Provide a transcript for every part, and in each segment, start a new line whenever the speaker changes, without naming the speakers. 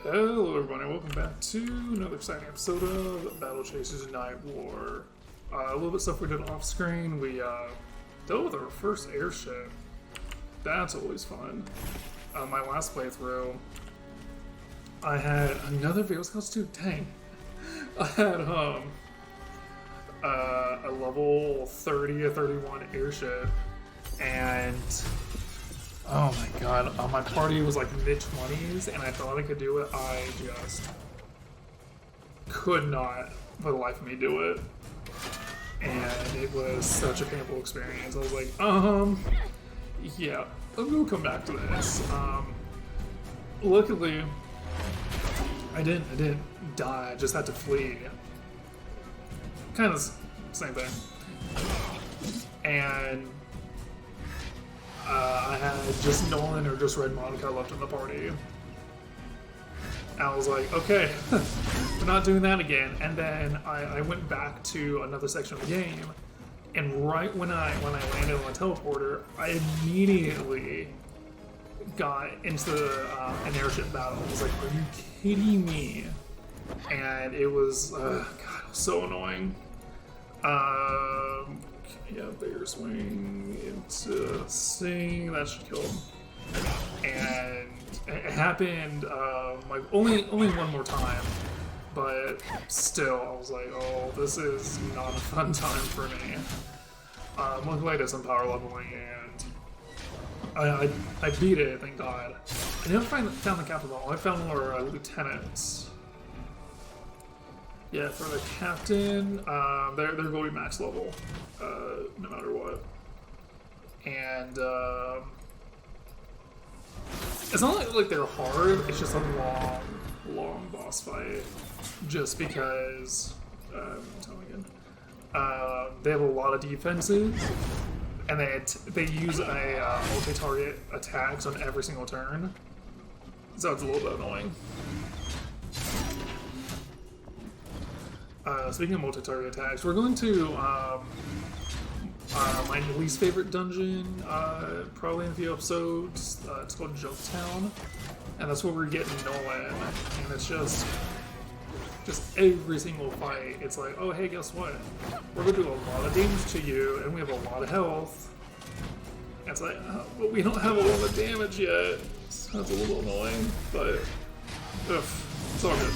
Hello everybody, welcome back to another exciting episode of Battle Chasers Night War. A little bit of stuff we did off screen. We dealt with our first airship. That's always fun. My last playthrough, I had another vehicle costume. Dang. I had a level 30 or 31 airship, and oh my god, my party was like mid-20s, and I thought I could do it. I just could not, for the life of me, do it. And it was such a painful experience. I was like, yeah, we'll come back to this. Luckily, I didn't die, I just had to flee. Kind of same thing. And I had just Nolan or just Red Monica left in the party. I was like, okay, we're not doing that again. And then I went back to another section of the game, and right when I landed on the teleporter, I immediately got into an airship battle. I was like, are you kidding me? And it was, God, it was so annoying. Yeah, bigger swing into sing, that should kill him. And it happened like only one more time, but still I was like, oh, this is not a fun time for me. Luckily I did some power leveling and I beat it, thank god. I never found the captain though. I found our lieutenants. Yeah, for the captain, they're going to be max level, no matter what. And it's not like they're hard, it's just a long boss fight. Just because, they have a lot of defenses, and they use a multi-target attacks on every single turn, so it's a little bit annoying. Speaking of multi-target attacks, we're going to my least favorite dungeon, probably in a few episodes. It's called Joketown, and that's where we're getting Nolan. And it's just every single fight, it's like, oh hey, guess what? We're gonna do a lot of damage to you, and we have a lot of health. And it's like, but we don't have a lot of damage yet. So that's a little annoying, but it's all good.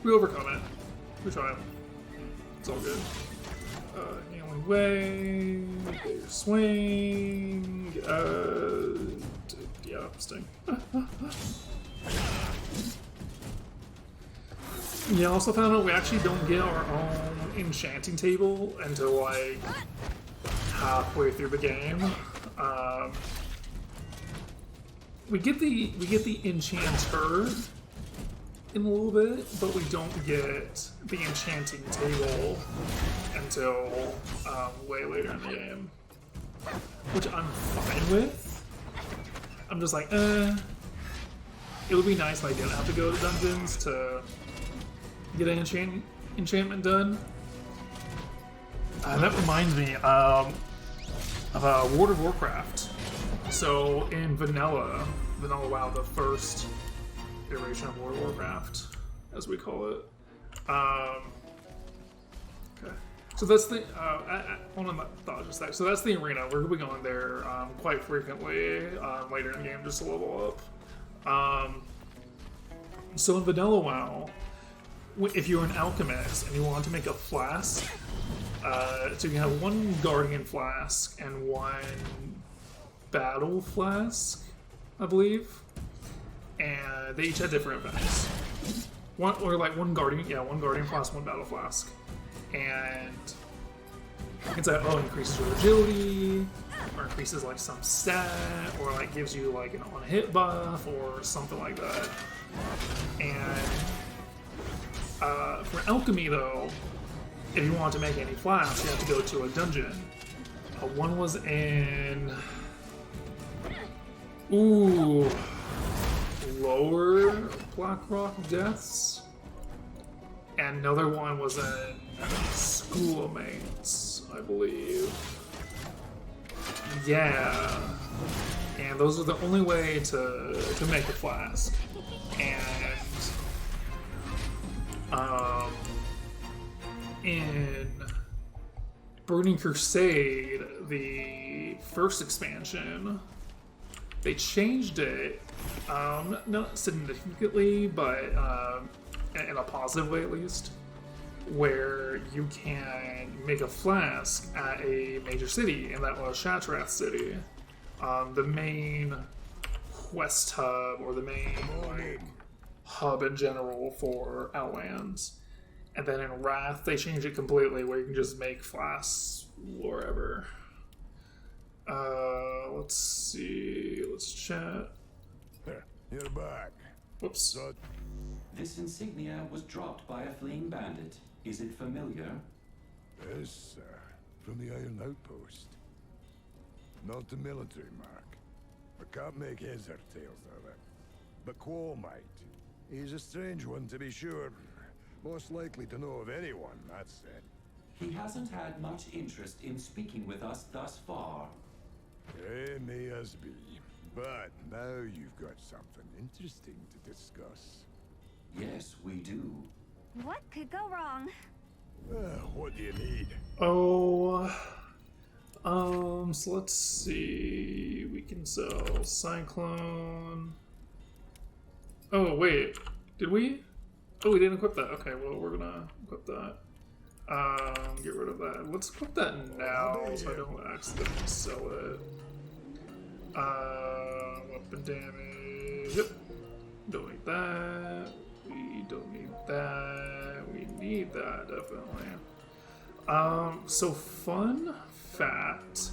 We overcome it. We try them. It's all good. Healing way, bigger swing, yeah, sting. Yeah, I also found out we actually don't get our own enchanting table until like halfway through the game. We get the enchanter in a little bit, but we don't get the enchanting table until way later in the game, which I'm fine with. I'm just like, it would be nice if I didn't have to go to dungeons to get an enchantment done. That reminds me of World of Warcraft. So in Vanilla WoW, the first iteration of World of Warcraft, as we call it. Okay, so that's the one of my thoughts just that. So that's the arena. We're gonna be going there quite frequently later in the game just to level up. So in Vanilla WoW, if you're an alchemist and you want to make a flask, so you can have one guardian flask and one battle flask, I believe. And they each had different effects. One guardian flask, one battle flask. And it's like, oh, increases your agility, or increases like some stat, or like gives you like an on-hit buff, or something like that. And for alchemy though, if you want to make any flasks, you have to go to a dungeon. One was in Lower Blackrock Deaths, and another one was in School of Mates, I believe. Yeah, and those are the only way to make a flask. And In Burning Crusade, the first expansion, they changed it, not significantly, but in a positive way at least, where you can make a flask at a major city, and that was Shatrath City. The main quest hub, or the main like hub in general for Outlands. And then in Wrath, they changed it completely, where you can just make flasks wherever. Let's see. Let's chat.
You're back.
Whoops.
This insignia was dropped by a fleeing bandit. Is it familiar?
Yes, sir. From the Iron Outpost. Not the military mark. I can't make heads or tails of it. But Quo might. He's a strange one, to be sure. Most likely to know of anyone, that said.
He hasn't had much interest in speaking with us thus far.
It may as be. But now you've got something interesting to discuss.
Yes, we do.
What could go wrong?
What do you need?
Oh, so let's see. We can sell Cyclone. Oh, wait. Did we? Oh, we didn't equip that. Okay, well, we're gonna equip that. Get rid of that. Let's equip that now so I don't accidentally sell it. Weapon damage. Yep. Don't need that. We don't need that. We need that, definitely. So fun fact.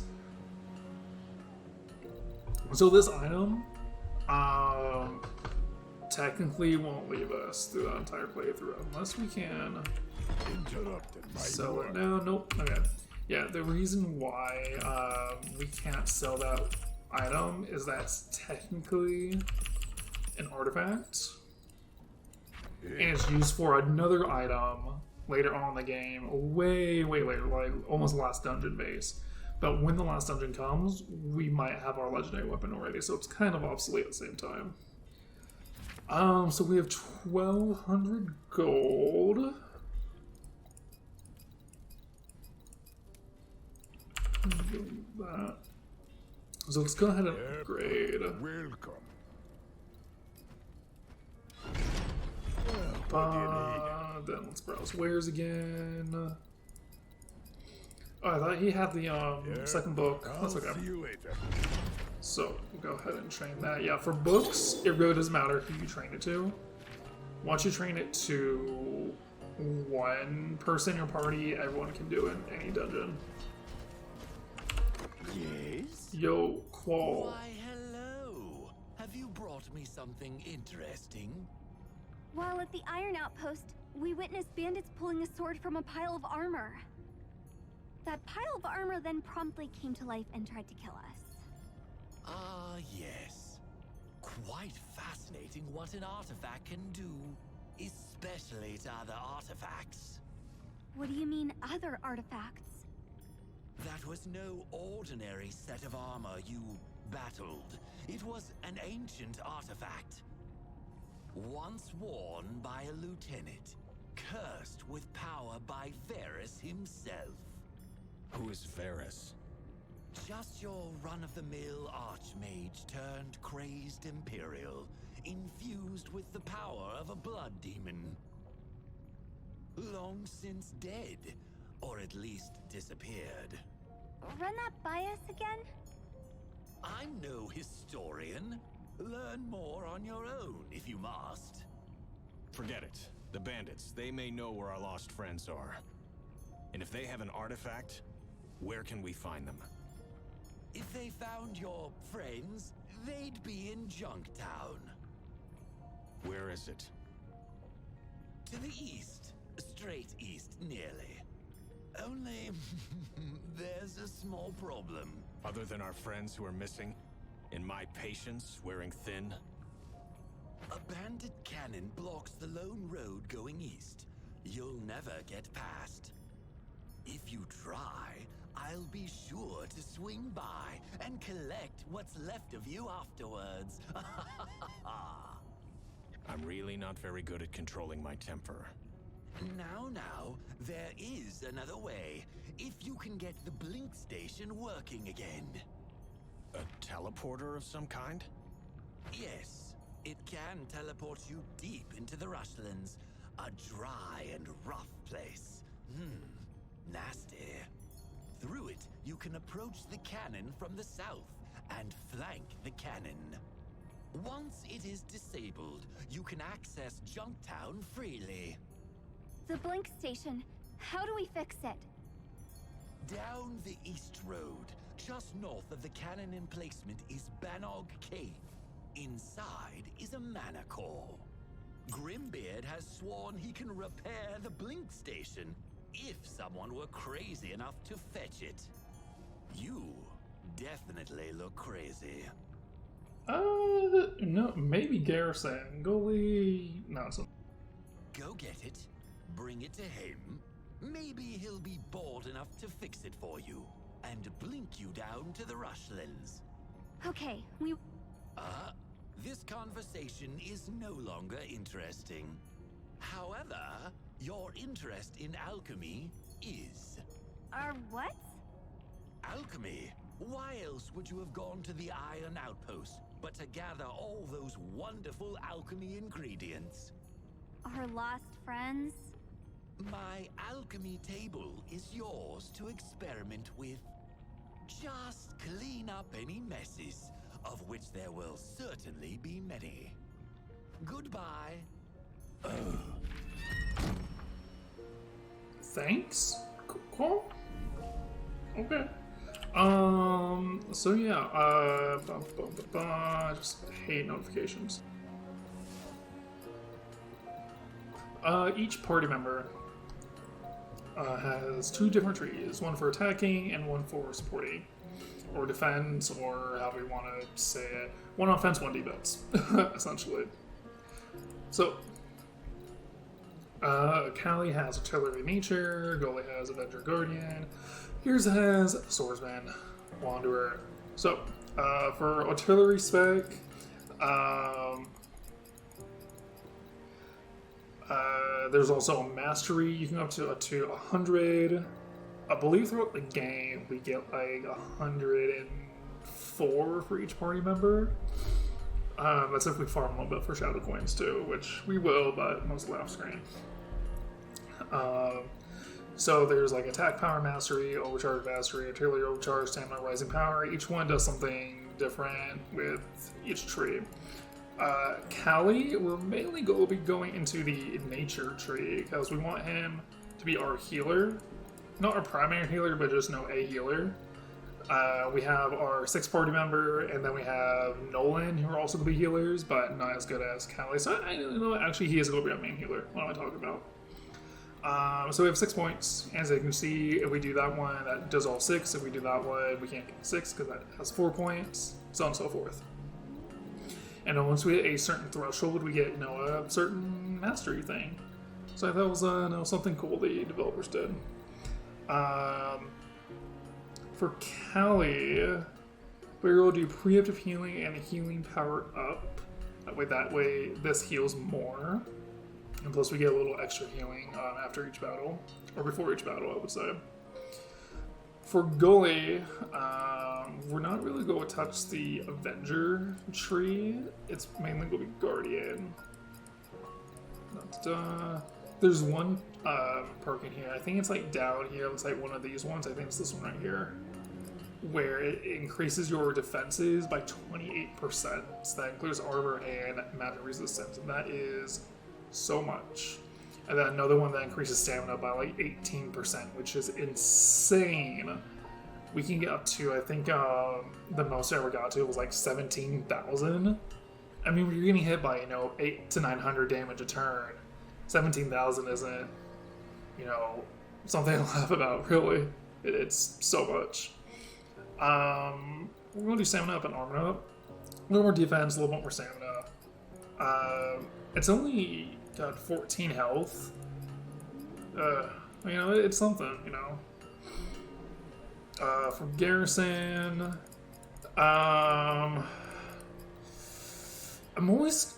So this item, technically won't leave us through the entire playthrough unless we can sell it now. Nope. Okay. Yeah, the reason why we can't sell that item is that's technically an artifact, and it's used for another item later on in the game, way later, like almost last dungeon base. But when the last dungeon comes, we might have our legendary weapon already, so it's kind of obsolete at the same time. So we have 1,200 gold. That. So let's go ahead and upgrade.
Welcome.
Then let's browse wares again. Oh, I thought he had the second book. That's okay.
See you later.
So we'll go ahead and train that. Yeah, for books, it really doesn't matter who you train it to. Once you train it to one person in your party, everyone can do it in any dungeon.
Yes?
Yo, Qual.
Why, hello. Have you brought me something interesting?
While at the Iron Outpost, we witnessed bandits pulling a sword from a pile of armor. That pile of armor then promptly came to life and tried to kill us.
Ah, yes. Quite fascinating what an artifact can do, especially to other artifacts.
What do you mean, other artifacts?
That was no ordinary set of armor you battled. It was an ancient artifact. Once worn by a lieutenant, cursed with power by Varus himself.
Who is Varus?
Just your run-of-the-mill archmage turned crazed Imperial, infused with the power of a blood demon. Long since dead, or at least disappeared.
Run that by us again?
I'm no historian. Learn more on your own, if you must.
Forget it. The bandits, they may know where our lost friends are. And if they have an artifact, where can we find them?
If they found your friends, they'd be in Junktown.
Where is it?
To the east. Straight east, nearly. Only, there's a small problem.
Other than our friends who are missing? And my patients wearing thin?
A bandit cannon blocks the lone road going east. You'll never get past. If you try, I'll be sure to swing by and collect what's left of you afterwards.
I'm really not very good at controlling my temper.
Now, there is another way. If you can get the blink station working again.
A teleporter of some kind?
Yes, it can teleport you deep into the Rushlands. A dry and rough place. Nasty. Through it, you can approach the cannon from the south and flank the cannon. Once it is disabled, you can access Junktown freely.
The blink station. How do we fix it?
Down the East Road, just north of the cannon emplacement, is Banog Cave. Inside is a mana core. Grimbeard has sworn he can repair the blink station if someone were crazy enough to fetch it. You definitely look crazy.
No, maybe Garrison. Goalie. No, so.
Go get it, bring it to him. Maybe he'll be bold enough to fix it for you and blink you down to the Rushlands.
Okay,
This conversation is no longer interesting. However, your interest in alchemy is.
what?
Alchemy? Why else would you have gone to the Iron Outpost but to gather all those wonderful alchemy ingredients?
Our lost friends?
My alchemy table is yours to experiment with. Just clean up any messes, of which there will certainly be many. Goodbye.
Thanks? Cool. Okay. So yeah, just hate notifications. Each party member has 2 different trees, one for attacking and one for supporting, or defense, or however you want to say it. One offense, one defense, essentially. So, Callie has Artillery Nature, Goalie has Avenger Guardian, Here's has Swordsman, Wanderer. So, for Artillery spec, there's also a Mastery. You can go up to 100. I believe throughout the game we get like 104 for each party member. That's if we farm a little bit for Shadow Coins too, which we will, but mostly off screen. So there's like Attack Power Mastery, Overcharge Mastery, Artillery Overcharge, Stamina Rising Power. Each one does something different with each tree. Callie, we're mainly going to be going into the Nature tree because we want him to be our healer. Not our primary healer, but just a healer. We have our 6th party member, and then we have Nolan, who are also going to be healers, but not as good as Callie. So I don't know, actually he is going to be our main healer. What am I talking about? So we have 6 points. As you can see, if we do that one, that does all 6. If we do that one, we can't get 6 because that has 4 points, so on and so forth. And then once we hit a certain threshold, we get a certain mastery thing. So I thought it was something cool the developers did. For Callie, we're going to do preemptive healing and healing power up. That way this heals more. And plus we get a little extra healing after each battle. Or before each battle, I would say. For Goalie, we're not really going to touch the Avenger tree. It's mainly going to be Guardian. There's one perk in here. I think it's like down here. It's like one of these ones. I think it's this one right here. Where it increases your defenses by 28%. So that includes armor and magic resistance. And that is so much. And then another one that increases stamina by like 18%, which is insane. We can get up to, I think, the most I ever got to was like 17,000. I mean, when you're getting hit by, 800 to 900 damage a turn, 17,000 isn't, something to laugh about, really. It's so much. We're going to do stamina up and armor up. A little more defense, a little bit more stamina. It's only got 14 health. It's something, For Garrison, I'm always,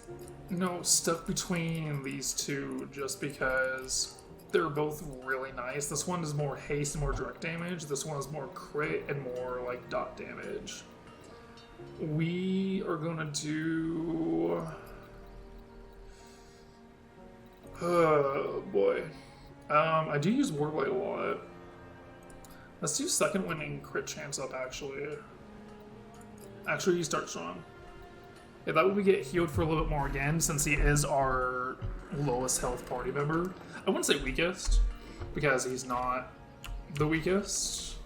stuck between these two just because they're both really nice. This one is more haste and more direct damage. This one is more crit and more like dot damage. We are gonna do... Oh boy. I do use Warblade a lot. Let's do second winning crit chance up, actually. Actually, you start strong. Yeah, that way we get healed for a little bit more again, since he is our lowest health party member. I wouldn't say weakest, because he's not the weakest.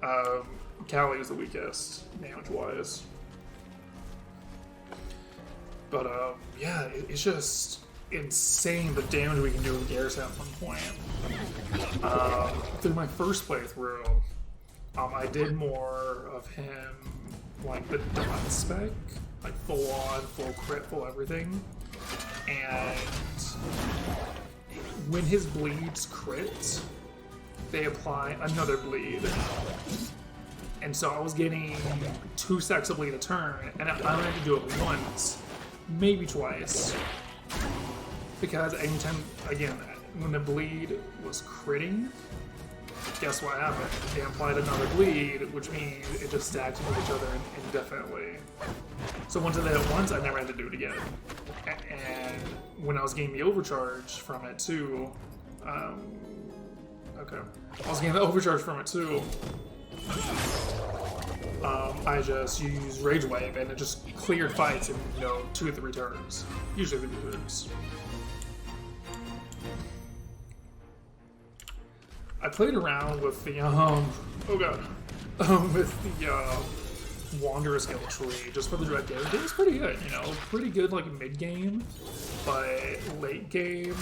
Callie is the weakest, damage-wise. But, yeah, it's just insane the damage we can do with Garrison at one point. Through my first playthrough, I did more of him like the dot spec, like full on, full crit, full everything. And when his bleeds crit, they apply another bleed. And so I was getting 2 stacks of bleed a turn, and I only had to do it once, maybe twice. Because anytime, again, when the bleed was critting, guess what happened? They applied another bleed, which means it just stacked with each other indefinitely. So once I did it once, I never had to do it again. And when I was getting the overcharge from it too, okay, I was getting the overcharge from it too. I just used Rage Wave and it just cleared fights in 2 or 3 turns, usually 3 turns. I played around with the with the Wanderer skill tree just for the direct damage. It was pretty good, pretty good like mid game, but late game,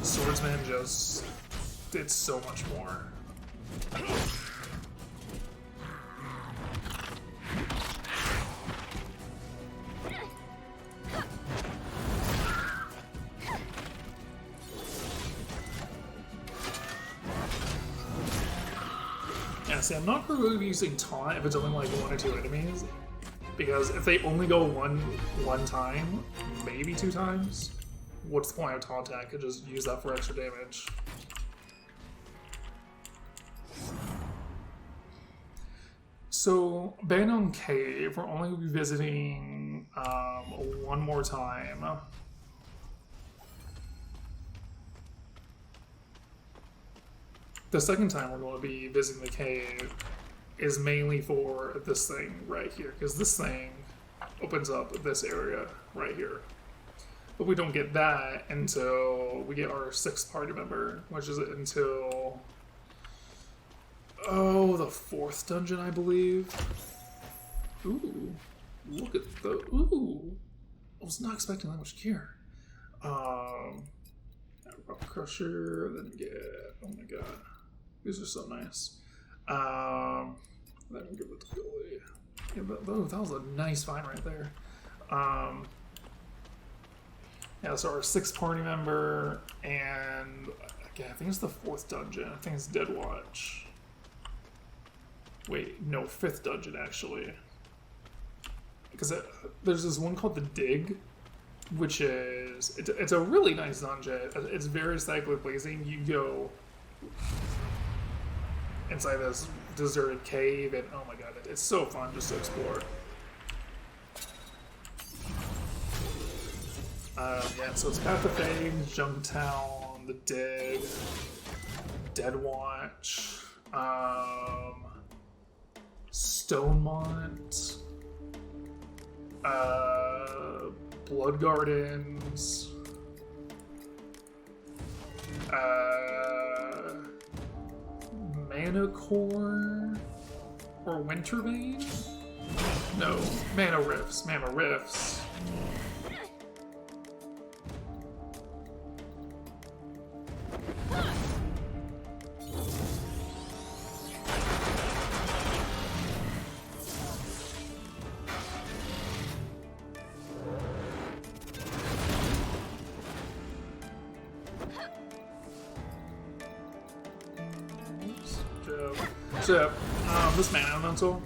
Swordsman just did so much more. Yeah, see, I'm not really using taunt if it's only like 1 or 2 enemies, because if they only go one time, maybe 2 times, what's the point of taunt attack? I could just use that for extra damage. So, Bandon Cave, we're only revisiting one more time. The second time we're going to be visiting the cave is mainly for this thing right here, because this thing opens up this area right here. But we don't get that until we get our 6th party member, which is until... oh, the 4th dungeon, I believe. Ooh, look at the... ooh, I was not expecting that much gear. Rock Crusher, then get... oh my god. These are so nice. Then we'll give it to Billy. Yeah, but that was a nice find right there. Yeah, so our 6th party member, and again, I think it's the 4th dungeon. I think it's Dead Watch. Wait, no, 5th dungeon actually. Because there's this one called the Dig, which is it's a really nice dungeon. It's very aesthetically pleasing. You go inside this deserted cave, and oh my god, it's so fun just to explore. Yeah, so it's Path of Fame, Junktown, the Dig, Dead Watch, Stonemont, Blood Gardens, Manacore, or Winterbane? No, Mana Rifts. So, this mana elemental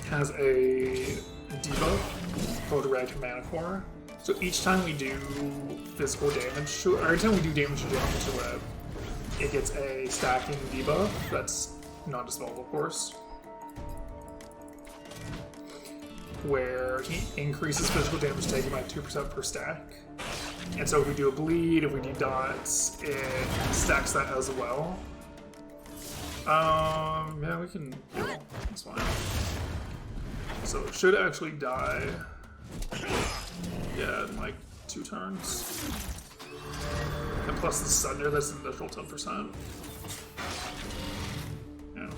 has a debuff called Red Manacore, So each time we do physical damage, or every time we do damage to it, it gets a stacking debuff that's not dispellable, of course, where he increases physical damage taken by 2% per stack. And so if we do a bleed, if we do dots, it stacks that as well. Yeah, we can heal. That's fine. So it should actually die. Yeah, in like 2 turns. And plus the Sunder, that's an additional 10%. Yeah.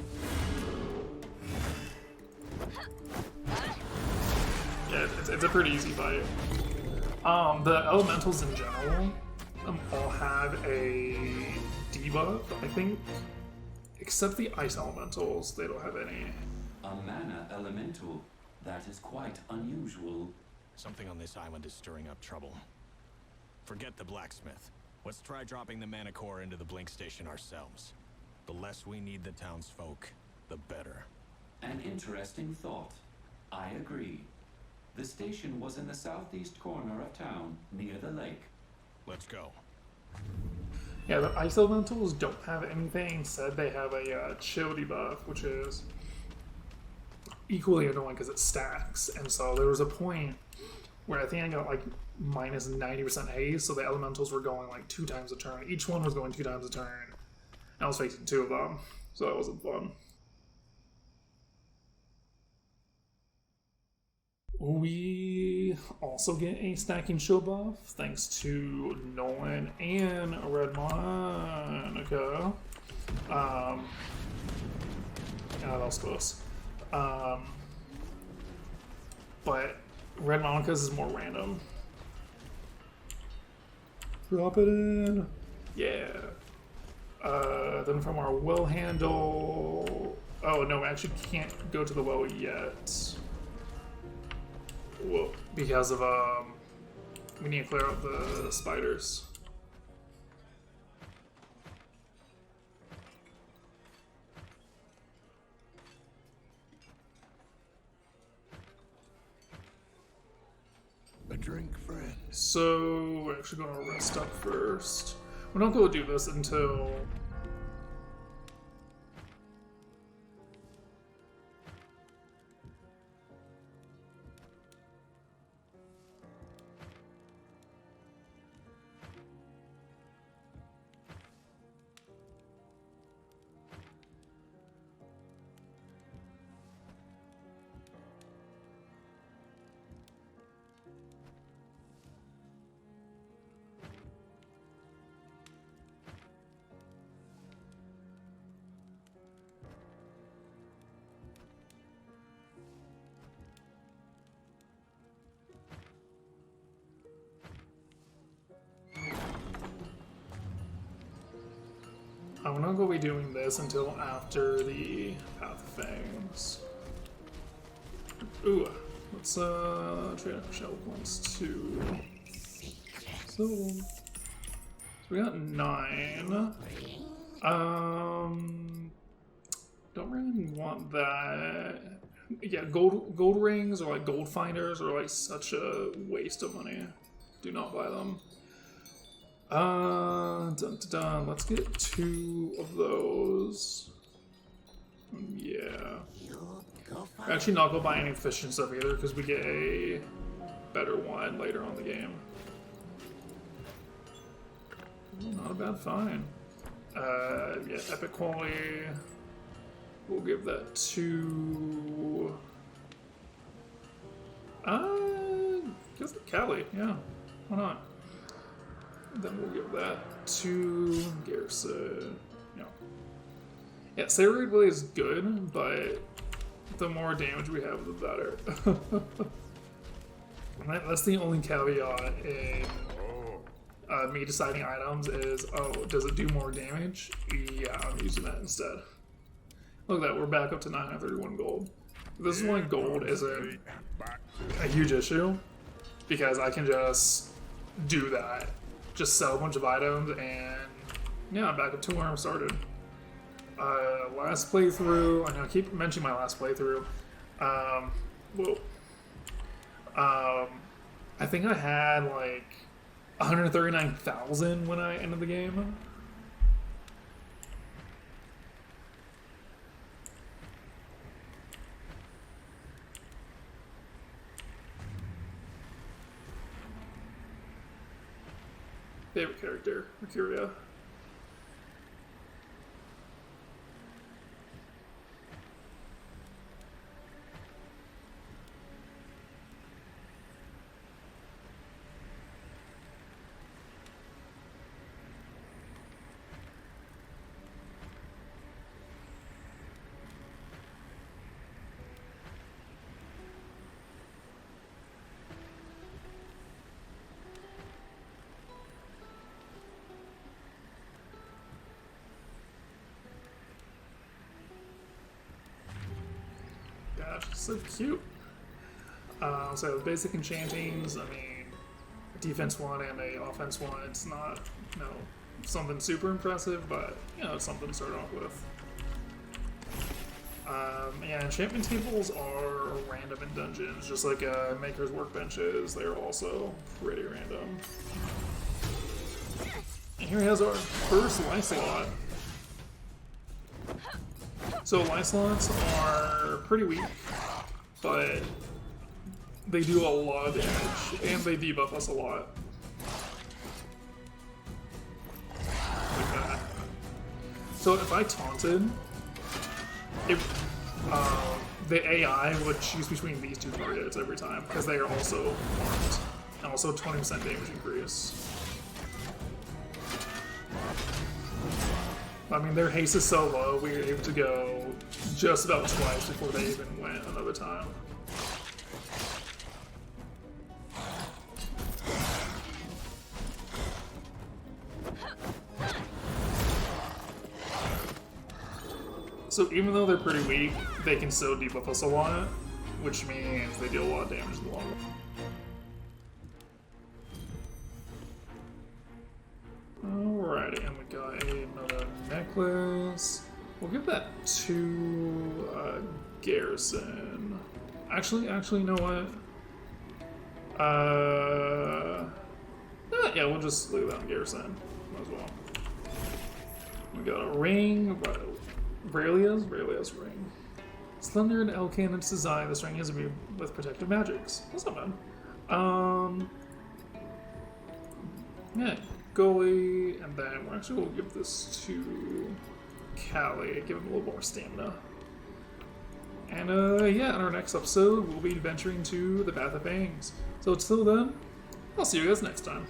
Yeah, it's a pretty easy fight. The elementals in general all have a debuff, I think. Except the ice elementals, they don't have any.
A mana elemental. That is quite unusual.
Something on this island is stirring up trouble. Forget the blacksmith. Let's try dropping the mana core into the blink station ourselves. The less we need the townsfolk, the better.
An interesting thought. I agree. The station was in the southeast corner of town, near the lake.
Let's go.
Yeah, the ice elementals don't have anything. Instead, they have a chill debuff, which is equally annoying because it stacks. And so there was a point where I think I got like minus 90% haze, so the elementals were going like 2 times a turn. Each one was going 2 times a turn. I was facing 2 of them, so that wasn't fun. We also get a stacking shield buff thanks to Nolan and Red Monica. Yeah, that was close. But Red Monica's is more random. Drop it in. Yeah. Then from our well handle. Oh no, we actually can't go to the well yet. Well, because of we need to clear out the spiders.
A drink, friend.
So we're actually going to rest up first. We're not going to do this until I'm not going to be doing this until after the Path of Fangs. Ooh, let's trade up shell points too. So we got 9. Don't really want that. Yeah, gold rings or like gold finders are like such a waste of money. Do not buy them. Let's get 2 of those. Yeah. We're actually not gonna buy any fishing stuff either because we get a better one later on in the game. Not a bad find. Yeah, epic quality. We'll give that to. Give it to Callie. Yeah, why not? Then we'll give that to Garrison. Yeah, Serrated Blade is good, but the more damage we have, the better. That's the only caveat in me deciding items is, oh, does it do more damage? Yeah, I'm using that instead. Look at that, we're back up to 931 gold. This is why gold isn't a huge issue, because I can just do that. Just sell a bunch of items, and yeah, I'm back up to where I started. Last playthrough, I know I keep mentioning my last playthrough. I think I had like 139,000 when I ended the game. Favorite character, Mercuria. Gosh, so cute. So basic enchantings, I mean, defense one and a offense one, it's not, you know, something super impressive, but, you know, it's something to start off with. Yeah, enchantment tables are random in dungeons, just like Maker's Workbenches, they're also pretty random. And here has our first Lysolot. So Lysolots are pretty weak, but they do a lot of damage, and they debuff us a lot. Like that. So if I taunted, the AI would choose between these two targets every time, because they are also armed, and also 20% damage increase. I mean, their haste is so low, we were able to go just about twice before they even went another time. So even though they're pretty weak, they can still debuff us a lot, which means they deal a lot of damage in the long run. Alrighty, and we got another necklace. We'll give that to Garrison. Actually, you know what? Yeah, we'll just leave that on Garrison as well. We got a ring, Raelia's ring. Slender and elegant in its design, this ring is immune with protective magics. That's not bad. Yeah, Gully, and then we're actually gonna give this to Callie, give him a little more stamina. And yeah, in our next episode, we'll be venturing to the Bath of Fangs. So until then, I'll see you guys next time.